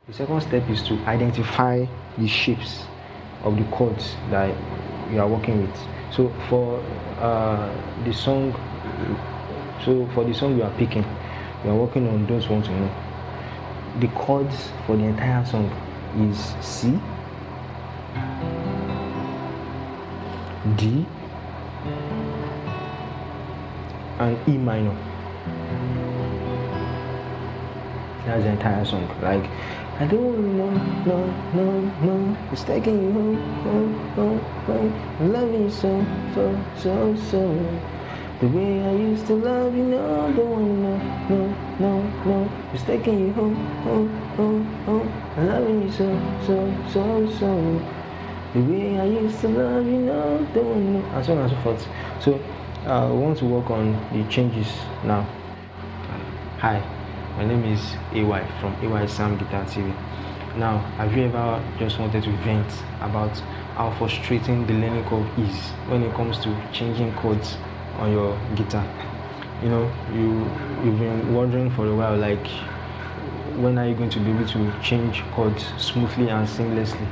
The second step is to identify the shapes of the chords that you are working with. So for the song you are picking, you are working on Don't Want to Know. The chords for the entire song is C, D, and E minor. That's the entire song. Like, I don't know, it's taking you home, loving you so. The way I used to love you, no, don't wanna no, it's taking you home, loving you so. The way I used to love you, no, don't wanna and so on and so forth. So, we want to work on the changes now. Hi. My name is AY from AY Sam Guitar TV. Now, have you ever just wanted to vent about how frustrating the learning curve is when it comes to changing chords on your guitar? You know, you've been wondering for a while, like, when are you going to be able to change chords smoothly and seamlessly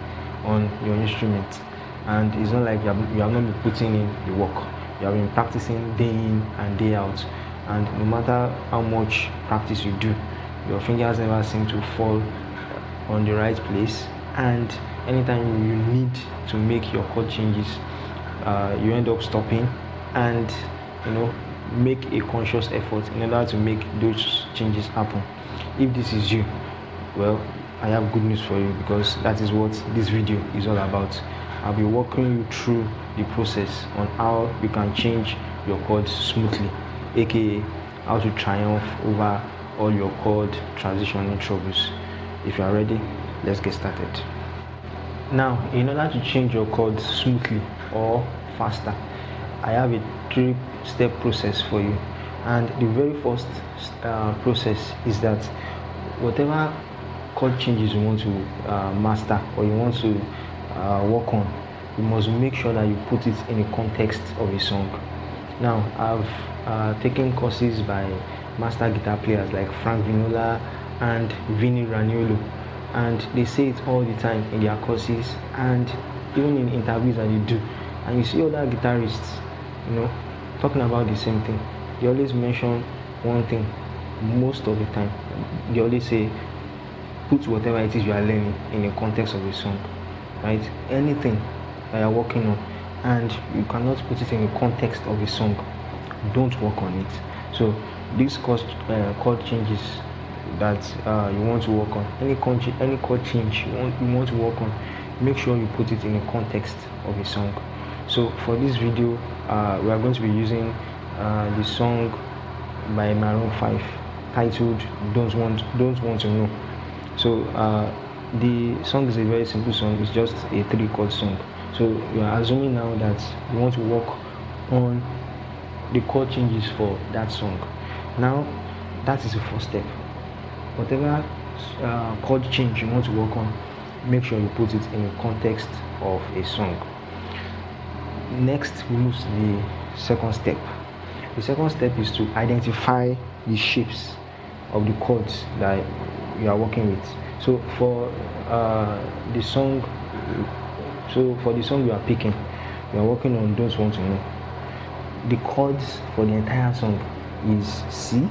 on your instrument? And it's not like you have not been putting in the work. You have been practicing day in and day out. And no matter how much practice you do, your fingers never seem to fall on the right place. And anytime you need to make your chord changes, you end up stopping and make a conscious effort in order to make those changes happen. If this is you, well, I have good news for you, because that is what this video is all about. I'll be walking you through the process on how you can change your chords smoothly, aka how to triumph over all your chord transitioning troubles. If you are ready, let's get started. Now, in order to change your chords smoothly or faster, I have a 3-step process for you. And the very first process is that whatever chord changes you want to master or you want to work on, you must make sure that you put it in the context of a song. Now, I've taken courses by master guitar players like Frank Vinola and Vinny Raniolo, and they say it all the time in their courses and even in interviews that they do. And you see other guitarists, talking about the same thing. They always mention one thing most of the time. They always say, put whatever it is you are learning in the context of a song, right? Anything that you're working on and you cannot put it in the context of a song, don't work on it. So these chord changes that you want to work on, any chord change you want to work on, make sure you put it in the context of a song. So for this video, we are going to be using the song by Maroon 5 titled Don't Want to Know. So the song is a very simple song. It's just a 3-chord song. So you are assuming now that you want to work on the chord changes for that song. Now, that is the first step. Whatever chord change you want to work on, make sure you put it in the context of a song. Next, we move to the second step. The second step is to identify the shapes of the chords that you are working with. So for the song you are picking, you are working on Don't Want to Know. The chords for the entire song is C,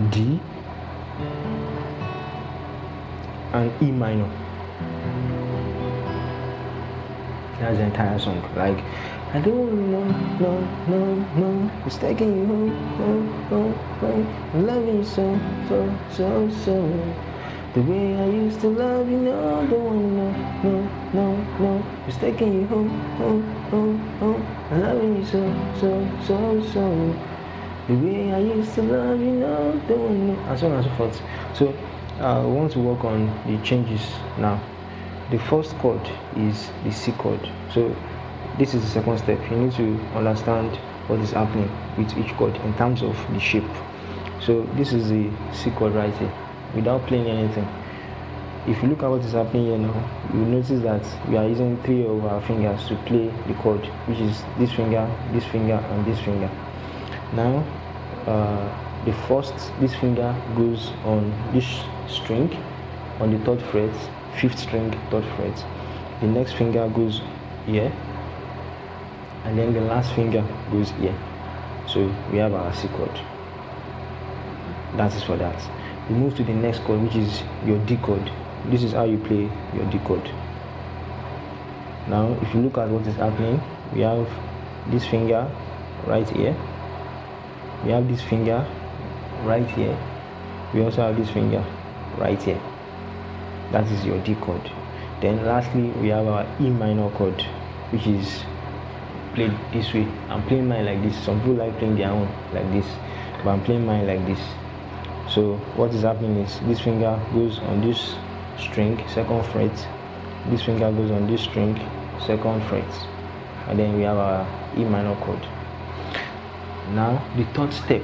D, and E minor. That's the entire song. Like, I don't know, it's taking you home, loving you so. The way I used to love you, no, don't wanna no, it's taking you home, loving you so. The way I used to love you, no, don't wanna and so on and so forth. So we want to work on the changes now. The first chord is the C chord. So this is the second step. You need to understand what is happening with each chord in terms of the shape. So this is the C chord right here, without playing anything. If you look at what is happening here now, you will notice that we are using 3 of our fingers to play the chord, which is this finger, and this finger. Now, this finger goes on this string on the 3rd fret, 5th string, 3rd fret. The next finger goes here, and then the last finger goes here. So we have our C chord. That is for that. We move to the next chord, which is your D chord. This is how you play your D chord. Now if you look at what is happening, we have this finger right here, we have this finger right here, we also have this finger right here. That is your D chord. Then lastly, we have our E minor chord, which is played this way. I'm playing mine like this. Some people like playing their own like this, but I'm playing mine like this. So what is happening is this finger goes on this string, 2nd fret, this finger goes on this string, 2nd fret, and then we have our E minor chord. Now the 3rd step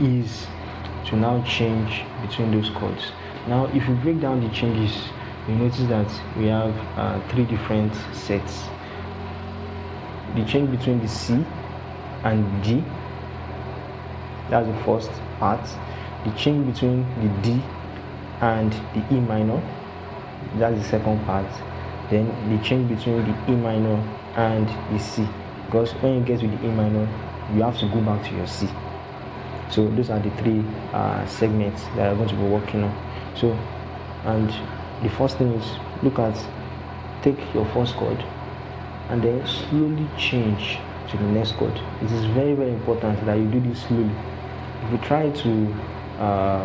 is to now change between those chords. Now if you break down the changes, you notice that we have 3 different sets. The change between the C and D, that's the first part. The change between the D and the E minor, that's the second part. Then the change between the E minor and the C, because when you get to the E minor, you have to go back to your C. So those are the 3 segments that I'm going to be working on. So, and the first thing is, take your first chord and then slowly change to the next chord. It is very, very important that you do this slowly. If you try to,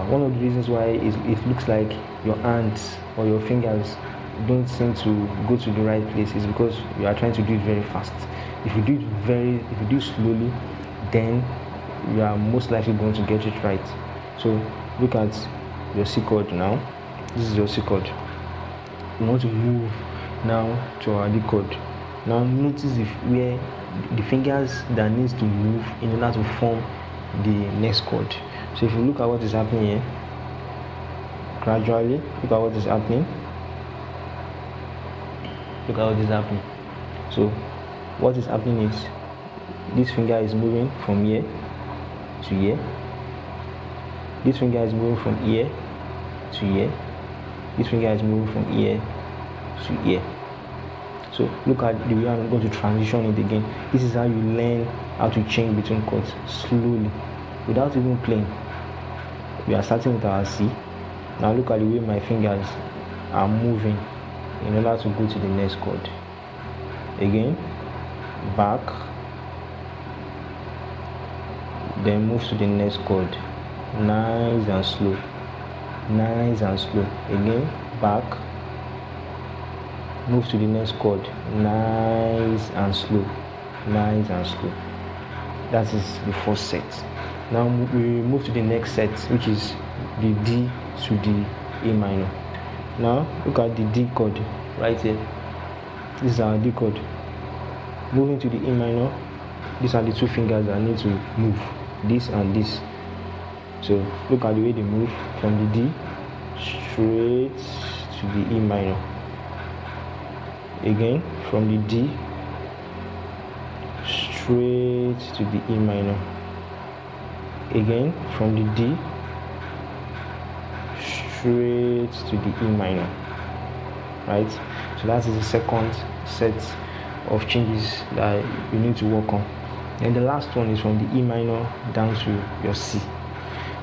one of the reasons why it looks like your hands or your fingers don't seem to go to the right place is because you are trying to do it very fast. If you do slowly, then you are most likely going to get it right. So look at your C chord now. This is your C chord. We want to move now to our D chord. Now notice where the fingers that needs to move in order to form the next chord. So if you look at what is happening here, gradually look at what is happening. Look at what is happening. So what is happening is this finger is moving from here to here. This finger is moving from here to here. This finger is moving from here to here. So look at the way I'm going to transition it again. This is how you learn how to change between chords slowly, without even playing. We are starting with our C. Now look at the way my fingers are moving in order to go to the next chord. Again, back, then move to the next chord. Nice and slow. Nice and slow. Again, back, move to the next chord. Nice and slow. Nice and slow. That is the first set. Now we move to the next set, which is the D to the A minor. Now look at the D chord right here. This is our D chord. Moving to the A minor, these are the 2 fingers that need to move, this and this. So look at the way they move from the D straight to the E minor. Again, from the D straight to the E minor. Again, from the D straight to the E minor. Right? So that is the second set of changes that you need to work on. And the last one is from the E minor down to your C.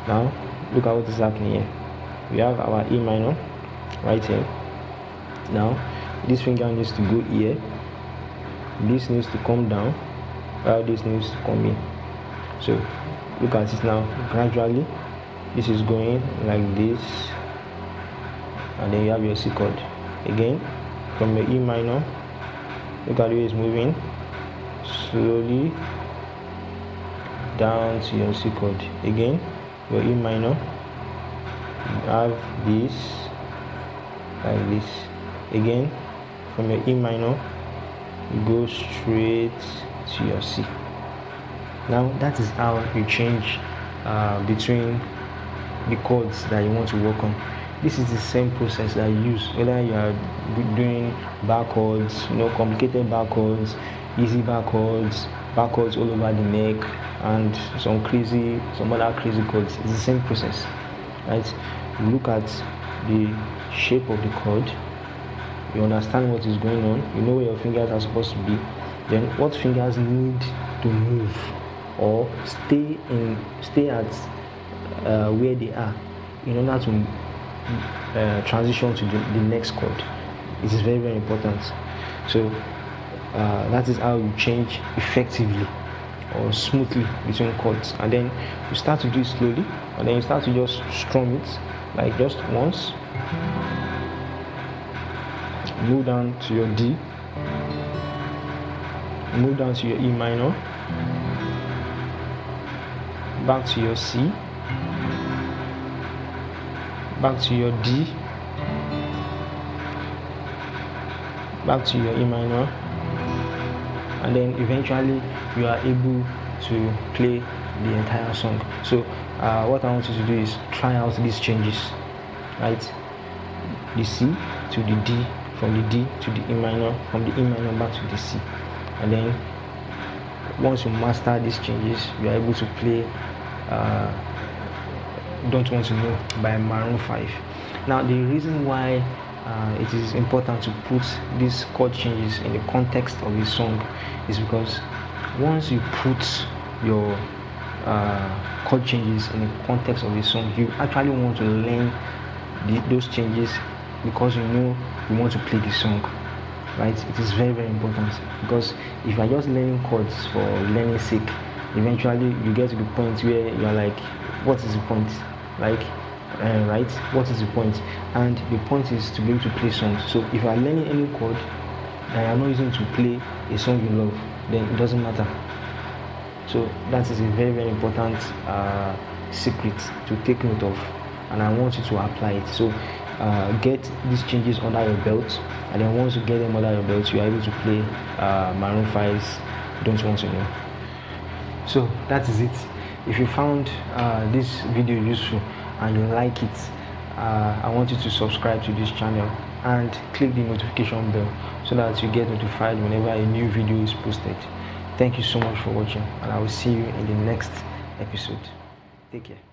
Now look at what is happening here. We have our E minor right here. Now this finger needs to go here, this needs to come down, while this needs to come in. So look at it now. Gradually this is going like this, and then you have your C chord. Again, from your E minor, look at the way it's moving slowly down to your C chord. Again, your E minor, you have this like this. Again, from your E minor, you go straight to your C. Now that is how you change between the chords that you want to work on. This is the same process that you use whether you are doing bar chords, complicated bar chords, easy bar chords, chords all over the neck, and some other crazy chords. It's the same process, right? You look at the shape of the chord, you understand what is going on, you know where your fingers are supposed to be, then what fingers need to move or stay at where they are in order to transition to the next chord. It is very, very important. So that is how you change effectively or smoothly between chords. And then you start to do it slowly, and then you start to just strum it, like just once. Move down to your D, move down to your E minor, back to your C, back to your D, back to your E minor, and then eventually you are able to play the entire song. So what I want you to do is try out these changes, right? The C to the D, from the D to the E minor, from the E minor back to the C, and then once you master these changes, you are able to play Don't Want to Know by Maroon 5. Now, the reason why it is important to put these chord changes in the context of a song is because once you put your chord changes in the context of a song, you actually want to learn those changes because you know you want to play the song, right? It is very, very important, because if you are just learning chords for learning sake, eventually you get to the point where you are like, what is the point? Like, right? What is the point? And the point is to be able to play songs. So if you are learning any chord that you are not using to play a song you love, then it doesn't matter. So that is a very, very important secret to take note of, and I want you to apply it. So get these changes under your belt, and then once you get them under your belt, you are able to play Maroon 5's Don't Want to Know. So that is it. If you found this video useful and you like it, I want you to subscribe to this channel and click the notification bell so that you get notified whenever a new video is posted. Thank you so much for watching, and I will see you in the next episode. Take care.